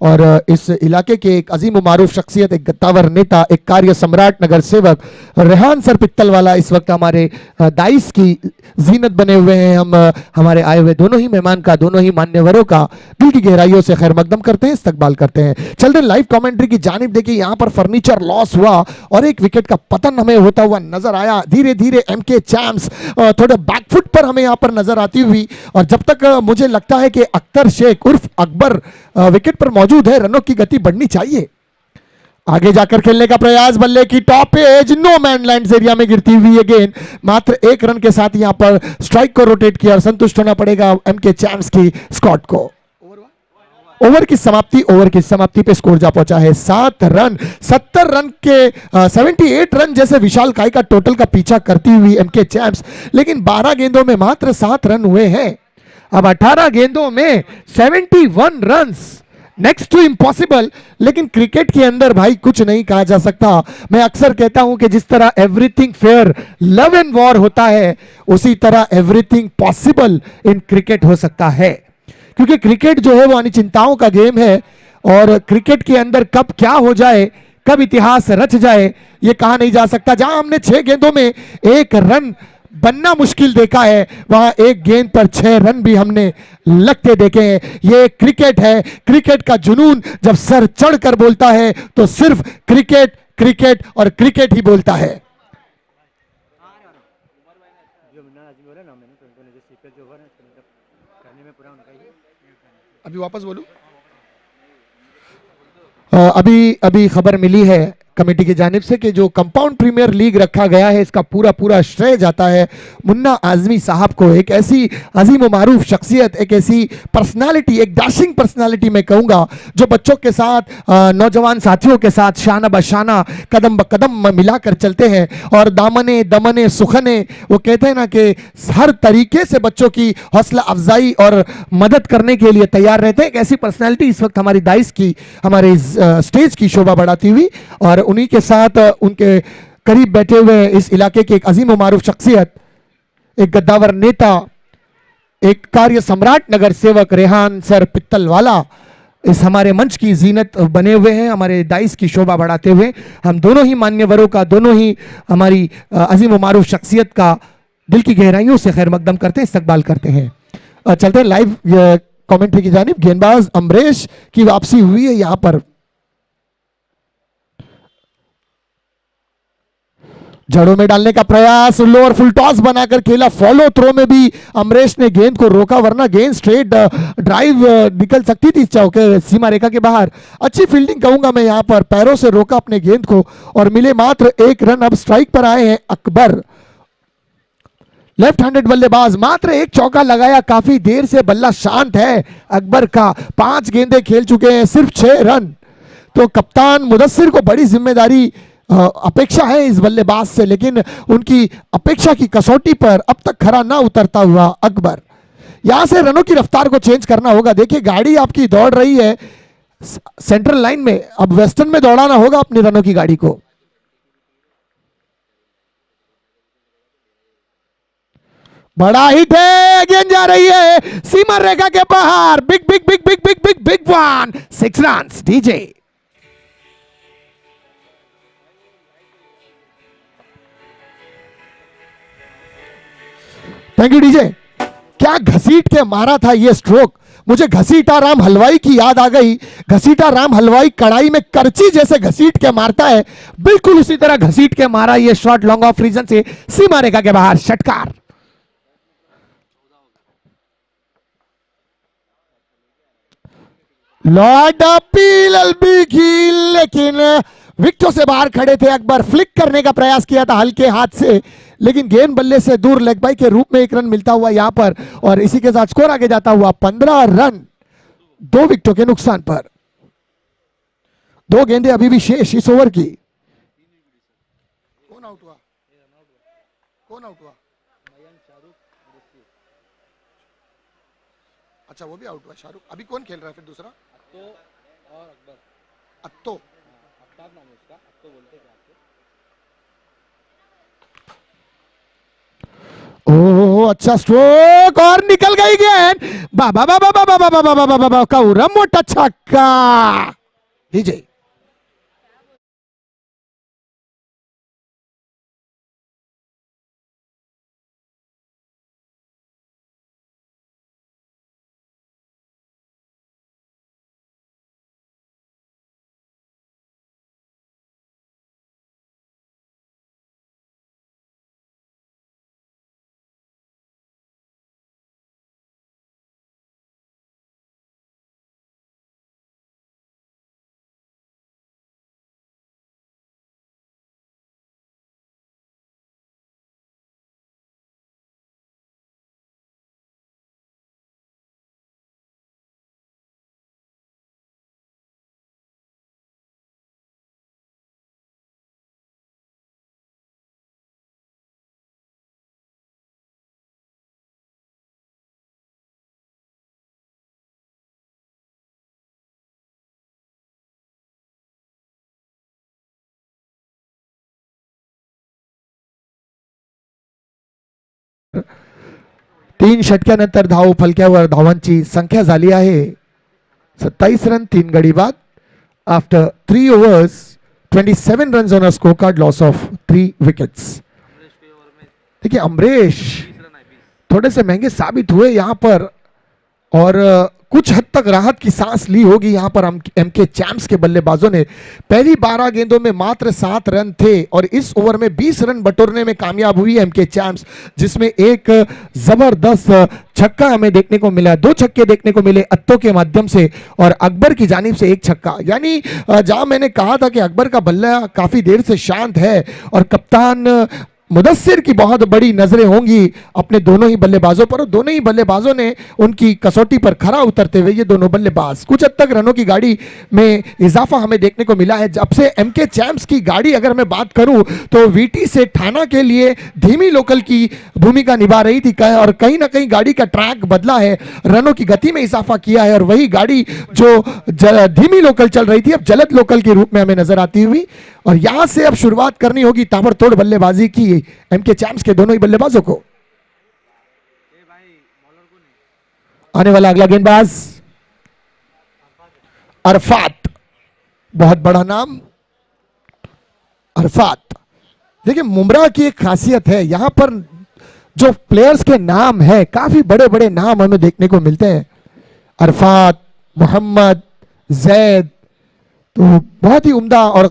और इस इलाके के एक अजीम मारूफ शख्सियत, एक गद्दावर नेता, एक कार्य सम्राट, नगर सेवक रेहान सर पित्तलवाला इस वक्त हमारे दाइस की जीनत बने हुए हैं। हम हमारे आए हुए दोनों ही मेहमान का, दोनों ही मान्यवरों का दिल की गहराइयों से खैर मकदम करते हैं, इस्तकबाल करते हैं। चल रहे लाइव कमेंट्री की जानिब देखिए, यहाँ पर फर्नीचर लॉस हुआ और एक विकेट का पतन हमें होता हुआ नजर आया। धीरे धीरे एमके चैम्प्स थोड़े बैकफुट पर हमें यहाँ पर नजर आती हुई, और जब तक मुझे लगता है कि अख्तर शेख उर्फ अकबर विकेट पर मौजूद है, रनों की गति बढ़नी चाहिए। आगे जाकर खेलने का प्रयास, बल्ले की top edge, no man land area में गिरती हुई है गेंद। मात्र एक रन के साथ यहां पर स्ट्राइक को रोटेट किया और संतुष्ट होना पड़ेगा एमके चैम्प्स की स्क्वाड को। ओवर की समाप्ति पे स्कोर जा पहुंचा है 7 रन। 70 रन के 78 रन जैसे विशाल काय का टोटल का पीछा करती हुई एमके चैम्प्स, लेकिन 12 गेंदों में मात्र 7 रन हुए हैं। अब 18 गेंदों में 71 रन्स, नेक्स्ट टू इम्पॉसिबल। लेकिन क्रिकेट के अंदर भाई कुछ नहीं कहा जा सकता। मैं अक्सर कहता हूं कि जिस तरह everything fair love and war होता है, उसी तरह एवरीथिंग पॉसिबल इन क्रिकेट हो सकता है, क्योंकि क्रिकेट जो है वो अनिश्चितताओं का गेम है, और क्रिकेट के अंदर कब क्या हो जाए, कब इतिहास रच जाए, ये कहा नहीं जा सकता। जहां हमने 6 गेंदों में 1 रन बनना मुश्किल देखा है, वहां एक गेंद पर 6 रन भी हमने लगते देखे हैं। ये क्रिकेट है, क्रिकेट का जुनून जब सर चढ़कर बोलता है तो सिर्फ क्रिकेट, क्रिकेट और क्रिकेट ही बोलता है। अभी वापस बोलूं, अभी खबर मिली है कमेटी की जानिब से कि जो कंपाउंड प्रीमियर लीग रखा गया है, इसका पूरा पूरा श्रेय जाता है मुन्ना आजमी साहब को। एक ऐसी अजीम मारूफ शख्सियत, एक ऐसी पर्सनालिटी, एक डैशिंग पर्सनालिटी मैं कहूँगा, जो बच्चों के साथ, नौजवान साथियों के साथ शाना बशाना कदम ब कदम मिलाकर चलते हैं, और दामने दमने सुखने, वो कहते हैं ना कि हर तरीके से बच्चों की हौसला अफजाई और मदद करने के लिए तैयार रहते हैं। एक ऐसी पर्सनैलिटी इस वक्त हमारी दाइस की, हमारे स्टेज की शोभा बढ़ाती हुई, और उन्हीं के साथ उनके करीब बैठे हुए इस इलाके के एक अजीम मारूफ शख्सियत, एक गद्दावर नेता, एक कार्य सम्राट, नगर सेवक रेहान सर पित्तलवाला इस हमारे मंच की जीनत बने हुए हैं, हमारे दाइस की शोभा बढ़ाते हुए। हम दोनों ही मान्यवरों का, दोनों ही हमारी अजीम मारूफ शख्सियत का दिल की गहराइयों से खैर मकदम करते हैं, इस्तकबाल करते हैं। चलते हैं लाइव कमेंट्री की जानिब। गेंदबाज अमरेश की वापसी हुई है यहां पर, जड़ों में डालने का प्रयास, लोअर फुल टॉस बनाकर खेला। फॉलो थ्रो में भी अमरेश ने गेंद को रोका, वरना गेंद स्ट्रेट ड्राइव निकल सकती थी चौके सीमा रेखा के बाहर। अच्छी फील्डिंग कहूंगा मैं, यहां पर पैरों से रोका अपने गेंद को और मिले मात्र 1 रन। अब स्ट्राइक पर आए हैं अकबर, लेफ्ट हैंडेड बल्लेबाज, मात्र 1 चौका लगाया। काफी देर से बल्ला शांत है अकबर का, 5 गेंदें खेल चुके हैं, सिर्फ 6 रन। तो कप्तान मुदस्सिर को बड़ी जिम्मेदारी अपेक्षा है इस बल्लेबाज से, लेकिन उनकी अपेक्षा की कसौटी पर अब तक खरा ना उतरता हुआ अकबर, यहां से रनों की रफ्तार को चेंज करना होगा। देखिए गाड़ी आपकी दौड़ रही है सेंट्रल लाइन में, अब वेस्टर्न में दौड़ाना होगा अपनी रनों की गाड़ी को। बड़ा हिट है, गेंद जा रही है सीमा रेखा के बाहर, big big big big big big big one, 6 run DJ. Thank you DJ. क्या घसीट के मारा था ये स्ट्रोक, मुझे घसीटा राम हलवाई की याद आ गई। घसीटा राम हलवाई कढ़ाई में करची जैसे घसीट के मारता है, बिल्कुल उसी तरह घसीट के मारा ये शॉट लॉन्ग ऑफ रीजन से सीमा रेखा के बाहर, षटकार। लॉर्ड अपील अलबी की, लेकिन विकेटों से बाहर खड़े थे अकबर। फ्लिक करने का प्रयास किया था हल्के हाथ से, लेकिन गेंद बल्ले से दूर, लेग बाई के रूप में 1 रन मिलता हुआ यहां पर, और इसी के साथ स्कोर आगे जाता हुआ 15 रन 2 विकेटों के नुकसान पर। 2 गेंदें अभी भी शेष इस ओवर की। कौन आउट हुआ? कौन आउट हुआ? अच्छा वो भी आउट हुआ शाहरुख। अभी कौन खेल रहा है फिर दूसरा? अत्तो और अकबर। अत्तो, अफ्ताब नाम है उसका, अत्तो बोलते हैं आपको। ओहो अच्छा स्ट्रोक और निकल गई गेंद, बाबा बाबा बाबा बाबा बाबा बाबा बाबा का मोटा छक्का। विजय 3 षटक्यानंतर धाव फलक्यावर धावांची संख्या झाली आहे 27 रन 3 गडी बाद after 3 overs 27 runs on a scorecard loss of 3 wickets। देखिए अमरीश थोड़े से महंगे साबित हुए यहां पर और कुछ हद तक राहत की सांस ली होगी यहां पर एमके चैम्प्स के बल्लेबाजों ने। पहली 12 गेंदों में मात्र 7 रन थे और इस ओवर में 20 रन बटोरने में कामयाब हुई एमके चैम्प्स, जिसमें एक जबरदस्त छक्का हमें देखने को मिला, 2 छक्के देखने को मिले अत्तो के माध्यम से और अकबर की जानिब से 1 छक्का। यानी जहां मैंने कहा था कि अकबर का बल्ला काफी देर से शांत है और कप्तान मुदस्सिर की बहुत बड़ी नजरें होंगी अपने दोनों ही बल्लेबाजों पर, और दोनों ही बल्लेबाजों ने उनकी कसौटी पर खरा उतरते हुए ये दोनों बल्लेबाज कुछ हद तक रनों की गाड़ी में इजाफा हमें देखने को मिला है। जब से एमके चैम्प्स की गाड़ी अगर मैं बात करूं तो वीटी से ठाना के लिए धीमी लोकल की भूमिका निभा रही थी और कहीं ना कहीं गाड़ी का ट्रैक बदला है, रनों की गति में इजाफा किया है और वही गाड़ी जो धीमी लोकल चल रही थी अब जलद लोकल के रूप में हमें नजर आती हुई। और यहां से अब शुरुआत करनी होगी ताबड़तोड़ बल्लेबाजी की एमके चैम्प्स के दोनों ही बल्लेबाजों को। आने वाला अगला गेंदबाज अरफात, बहुत बड़ा नाम अरफात। देखिए मुमरा की एक खासियत है, यहां पर जो प्लेयर्स के नाम है काफी बड़े बड़े नाम हमें देखने को मिलते हैं, अरफात, मोहम्मद, जैद, तो बहुत ही उम्दा और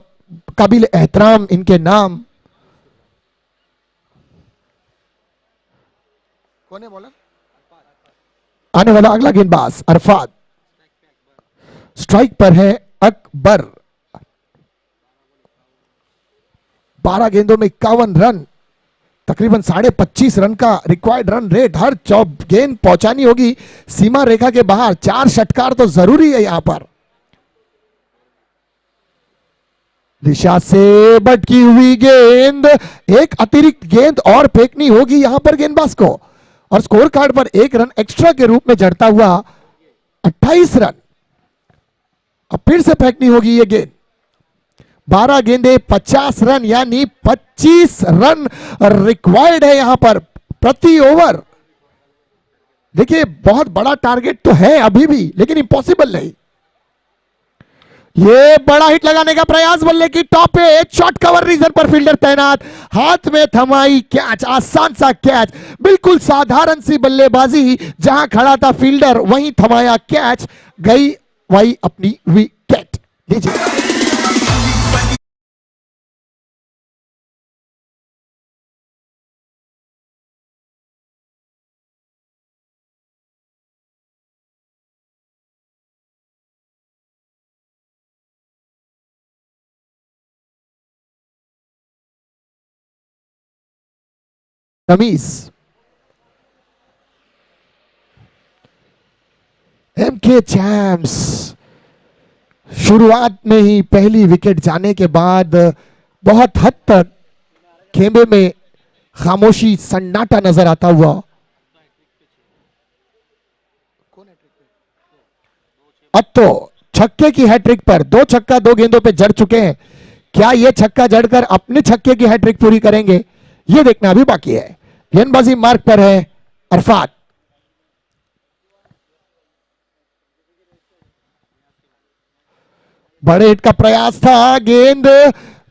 काबिल एहतराम इनके नाम। कौन है बॉलर? आने वाला अगला गेंदबाज अरफात, स्ट्राइक पर है अकबर। 12 गेंदों में 51 रन, तकरीबन 25.5 रन का रिक्वायर्ड रन रेट, हर गेंद पहुंचानी होगी सीमा रेखा के बाहर, 4 षटकार तो जरूरी है यहां पर। दिशा से भटकी हुई गेंद, एक अतिरिक्त गेंद और फेंकनी होगी यहां पर गेंदबाज को और स्कोर कार्ड पर 1 रन एक्स्ट्रा के रूप में जड़ता हुआ 28 रन। अब फिर से फेंकनी होगी ये गेंद, 12 गेंदे 50 रन यानी 25 रन रिक्वायर्ड है यहां पर प्रति ओवर। देखिए बहुत बड़ा टारगेट तो है अभी भी, लेकिन इम्पॉसिबल नहीं। ये बड़ा हिट लगाने का प्रयास, बल्ले की टॉप पे शॉट कवर रीजन पर फील्डर तैनात, हाथ में थमाई कैच, आसान सा कैच, बिल्कुल साधारण सी बल्लेबाजी, जहां खड़ा था फील्डर वहीं थमाया कैच, गई वही अपनी विकेट। लीजिए तमीज, एमके चैम्प्स शुरुआत में ही पहली विकेट जाने के बाद बहुत हद तक खेमे में खामोशी सन्नाटा नजर आता हुआ। अब तो छक्के की हैट्रिक पर, 2 छक्का 2 गेंदों पे जड़ चुके हैं, क्या ये छक्का जड़कर अपने छक्के की हैट्रिक पूरी करेंगे ये देखना भी बाकी है। गेंदबाजी मार्ग पर है अरफात। बड़े हिट का प्रयास था, गेंद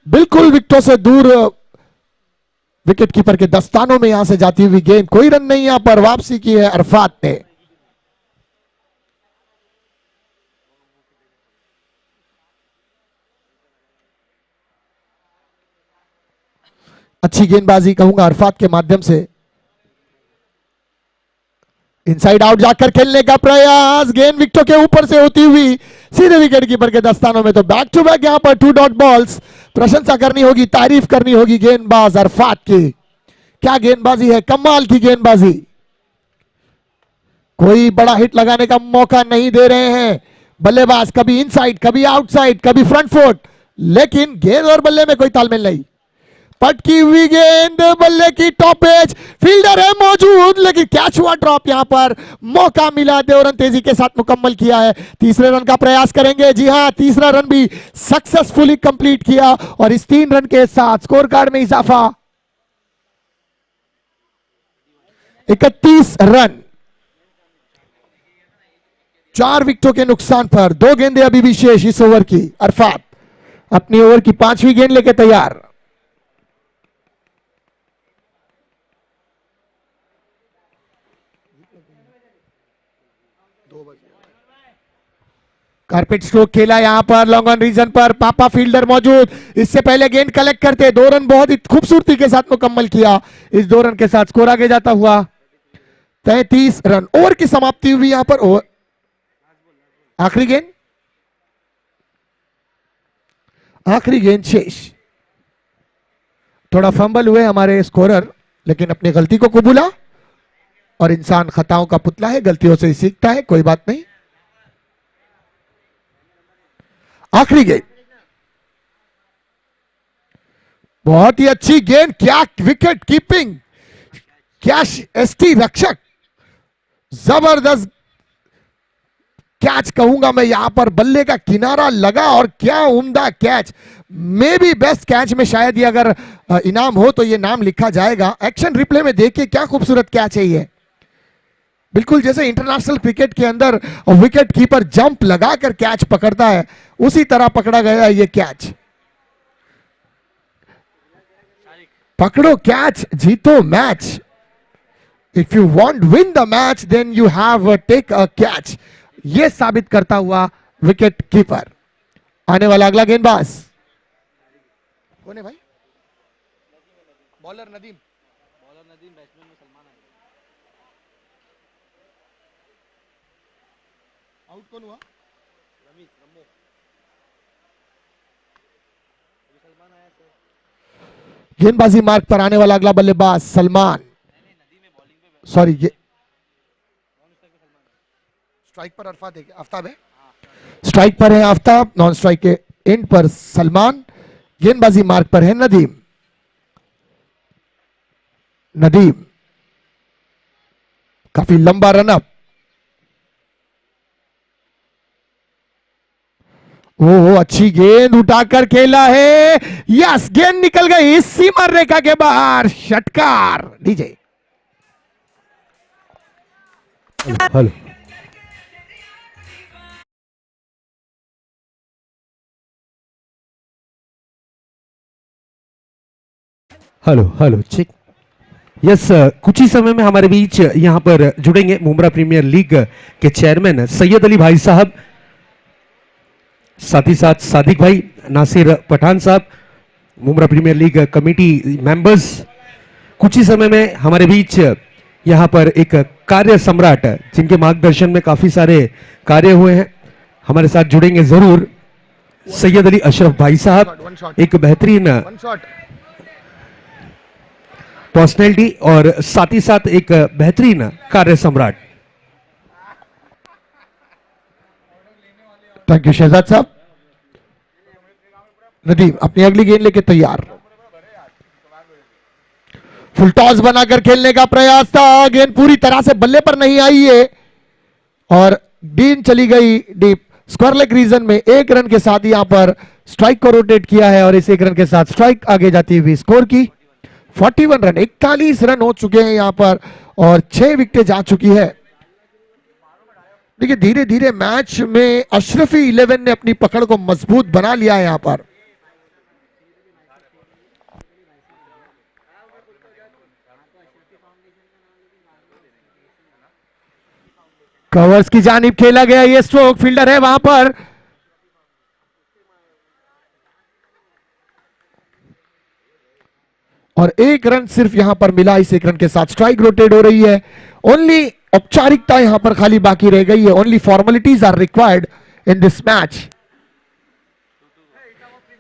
बिल्कुल विकेटों से दूर, विकेट कीपर के दस्तानों में यहां से जाती हुई गेंद, कोई रन नहीं, यहां पर वापसी की है अरफात ने। अच्छी गेंदबाजी कहूंगा अरफात के माध्यम से। इनसाइड आउट जाकर खेलने का प्रयास, गेंद विकेटों के ऊपर से होती हुई सीधे विकेट कीपर के दस्तानों में। तो बैक टू बैक यहां पर 2 डॉट बॉल्स। प्रशंसा करनी होगी, तारीफ करनी होगी गेंदबाज अरफात की। क्या गेंदबाजी है, कमाल की गेंदबाजी। कोई बड़ा हिट लगाने का मौका नहीं दे रहे हैं बल्लेबाज, कभी इनसाइड, कभी आउटसाइड, कभी फ्रंट फुट, लेकिन गेंद और बल्ले में कोई तालमेल नहीं। पटकी हुई गेंद बल्ले की टॉप एज, फील्डर है मौजूद, लेकिन कैच हुआ ड्रॉप। यहां पर मौका मिला, देवरन तेजी के साथ मुकम्मल किया है। तीसरे रन का प्रयास करेंगे, जी हां, तीसरा रन भी सक्सेसफुली कंप्लीट किया और इस 3 रन के साथ स्कोर कार्ड में इजाफा 31 रन। 4 विकेटों के नुकसान पर 2 गेंदें अभी भी शेष इस ओवर की। अरफात अपनी ओवर की 5वीं गेंद लेकर तैयार। कारपेट स्ट्रोक खेला यहां पर लॉन्ग ऑन रीजन पर, पापा फील्डर मौजूद। इससे पहले गेंद कलेक्ट करते 2 रन बहुत ही खूबसूरती के साथ मुकम्मल किया। इस 2 रन के साथ स्कोर आगे जाता हुआ 33 रन। ओवर की समाप्ति हुई यहां पर। ओवर आखिरी गेंद, आखिरी गेंद शेष। थोड़ा फंबल हुए हमारे स्कोरर, लेकिन अपनी गलती को कबूला, और इंसान खताओं का पुतला है, गलतियों से ही सीखता है, कोई बात नहीं। आखिरी गेंद, बहुत ही अच्छी गेंद, क्या विकेट कीपिंग, क्या एसटी रक्षक, जबरदस्त कैच कहूंगा मैं यहां पर। बल्ले का किनारा लगा और क्या उम्दा catch, may be best catch में शायद ये अगर इनाम हो तो ये नाम लिखा जाएगा। एक्शन रिप्ले में देखिए क्या खूबसूरत कैच है ये, बिल्कुल जैसे इंटरनेशनल क्रिकेट के अंदर विकेट कीपर जंप लगाकर कैच पकड़ता है, उसी तरह पकड़ा गया ये कैच। पकड़ो कैच, जीतो match. If you want win the match then you have take a catch. ये साबित करता हुआ विकेट कीपर। आने वाला अगला गेंदबाज कौन है भाई? बॉलर नदीम। बैट्समैन में सलमान आउट कौन हुआ? गेंदबाजी मार्ग पर आने वाला अगला बल्लेबाज सलमान, सॉरी ये स्ट्राइक पर आफ्ताब है, स्ट्राइक पर है आफ्ताब, नॉन स्ट्राइक के एंड पर सलमान, गेंदबाजी मार्ग पर है नदीम। नदीम काफी लंबा रनअप, ओह अच्छी गेंद उठाकर खेला है, यस गेंद निकल गई सीमा रेखा के बाहर, षटकार। डीजे हेलो हेलो हेलो ठीक। यस, कुछ ही समय में हमारे बीच यहां पर जुड़ेंगे मुंब्रा प्रीमियर लीग के चेयरमैन सैयद अली भाई साहब, साथ ही साथ सादिक भाई, नासिर पठान साहब, Mumbra premier league committee members. कुछ ही समय में हमारे बीच यहां पर एक कार्य सम्राट जिनके मार्गदर्शन में काफी सारे कार्य हुए हैं, हमारे साथ जुड़ेंगे जरूर सैयद अली अशरफ भाई साहब, एक बेहतरीन पर्सनैलिटी और साथ ही साथ एक बेहतरीन कार्य सम्राट। थैंक यू शहजाद साहब। नदीम अपनी अगली गेंद लेके तैयार। फुल टॉस बनाकर खेलने का प्रयास था, गेंद पूरी तरह से बल्ले पर नहीं आई है और गेंद चली गई डीप स्क्वायर लेग रीजन में। 1 रन के साथ यहां पर स्ट्राइक को रोटेट किया है और इस 1 रन के साथ स्ट्राइक आगे जाती हुई स्कोर की 41 रन, 41 रन हो चुके हैं यहां पर और 6 विकेटें जा चुकी है। देखिए धीरे धीरे मैच में अशरफी 11 ने अपनी पकड़ को मजबूत बना लिया है यहां पर। कवर्स की जानिब खेला गया ये स्ट्रोक, फील्डर है वहां पर, और 1 रन सिर्फ यहां पर मिला। इस 1 रन के साथ स्ट्राइक रोटेट हो रही है। ओनली औपचारिकता यहां पर खाली बाकी रह गई है। Only formalities are required in this match.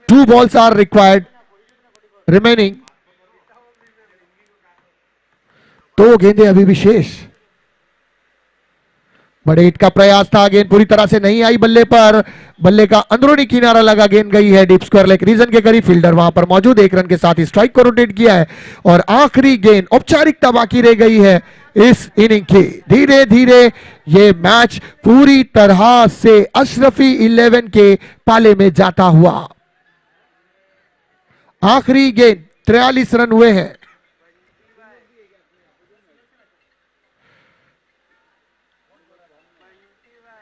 2 balls are required remaining. 2 गेंदें अभी भी शेष। बड़े हिट का प्रयास था, गेंद पूरी तरह से नहीं आई बल्ले पर, बल्ले का अंदरूनी किनारा लगा, गेंद गई है डीप स्क्वायर लेग रीजन के करीब। फील्डर वहां पर मौजूद, 1 रन के साथ ही स्ट्राइक को रोटेट किया है और आखिरी गेंद औपचारिकता बाकी रह गई है इस इनिंग की। धीरे धीरे ये मैच पूरी तरह से अशरफी 11 के पाले में जाता हुआ। आखिरी गेंद, 43 रन हुए हैं।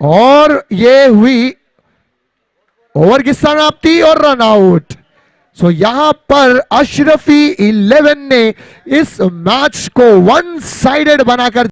और ये हुई ओवर की समाप्ति और रन आउट। सो यहां पर अशरफी 11 ने इस मैच को वन साइडेड बनाकर